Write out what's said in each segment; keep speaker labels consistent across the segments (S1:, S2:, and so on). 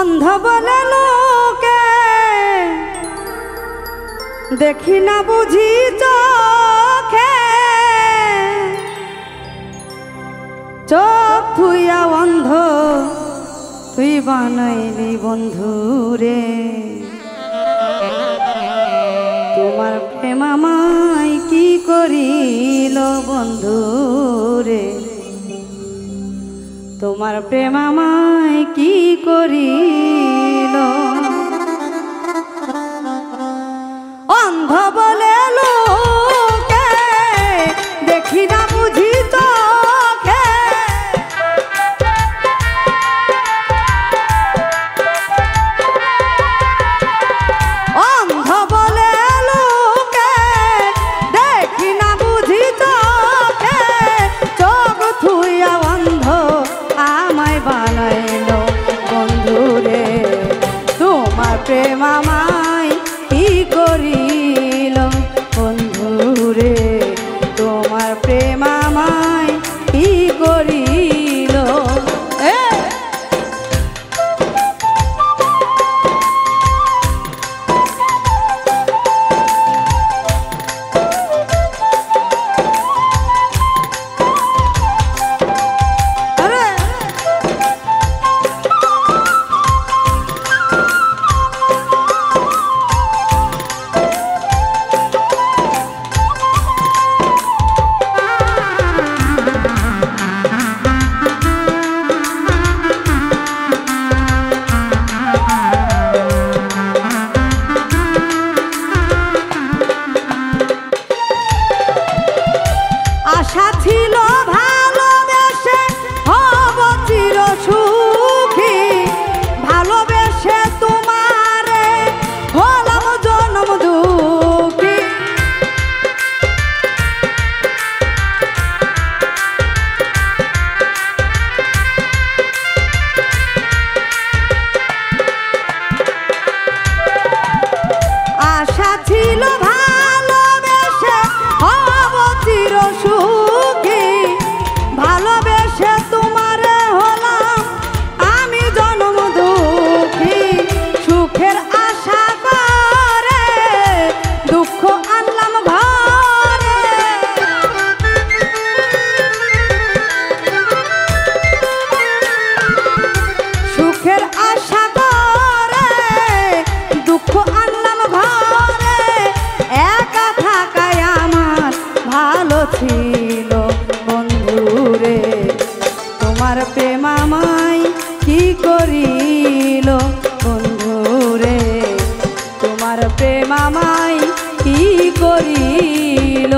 S1: অন্ধ বলে লোকে দেখি না বুঝি চোখে, চোখ থুইয়া অন্ধ তুই বানাইলি বন্ধুরে। তোমার প্রেম আমায় কি করিল বন্ধুরে, তোমার প্রেম আমায় কি করিল। অন্ধ বলে লোকে দেখি না বুঝি চোখে, অন্ধ বলে লোকে দেখি না বুঝি চোখে, চোখ থুইয়া অন্ধ আমায় বানাইল বন্ধুরে। তোমার প্রেম আমায় কি করিল বন্ধুরে, তোমার প্রেম আমায় কি করিল। আশা ছিল ভালোবেসে হব চির সুখী, ভালোবেসে তোমারে হলাম জনম দুঃখী। আশা ছিল ভালোবেসে হব চির সুখী, ভালোবেসে তোমারে হলাম আমি জনম দুঃখী। সুখের আশা করে দুঃখ আনলাম ঘরে, সুখের আশা করে দুঃখ আনলাম ঘরে। একা থাকায় আমার ভালো ছিল বন্ধুরে, তোমার প্রেম আমায় কি করিল বন্ধুরে, তোমার প্রেম আমায় কি করিল।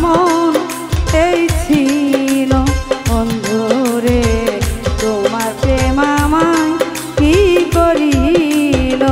S1: মন এই ছিল বন্ধুরে তোমার প্রেম আমায় কি করিল।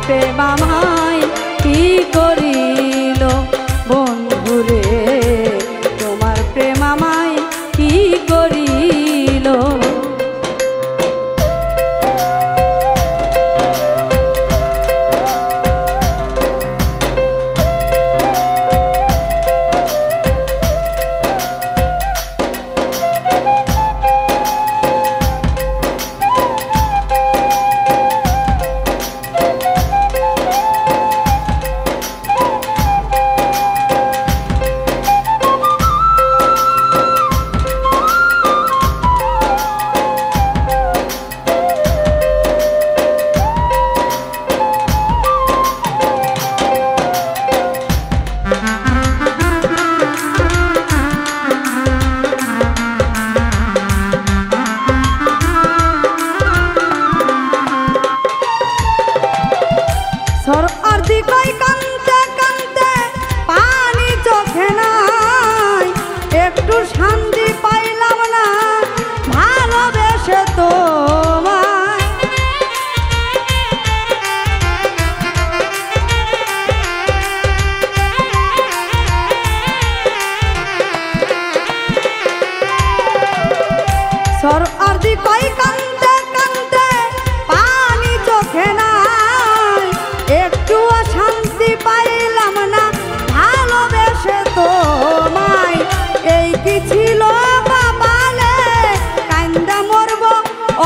S1: প্রেম আমায় কি করিল বন্ধুরে তোমার প্রেম আমায় কি করিল। একটু শান্তি পাইলাম না ভালোবেসে তোমায়, সর আরদি কই কান্দে কান্দে পানি চোখে নাই, একটু শান্তি পাইলাম না ভালোবেসে তোমায়। এই কি ছিল কপালে কান্দা মরব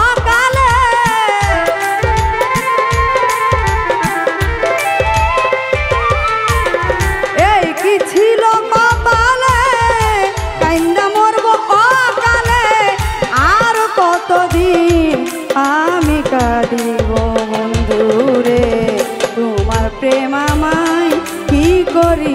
S1: অকালে, এই কি ছিল কপালে কান্দা মরব অকালে। আর কতদিন আমি কাঁদিব বন্ধুরে তোমার প্রেম আমায় কি করি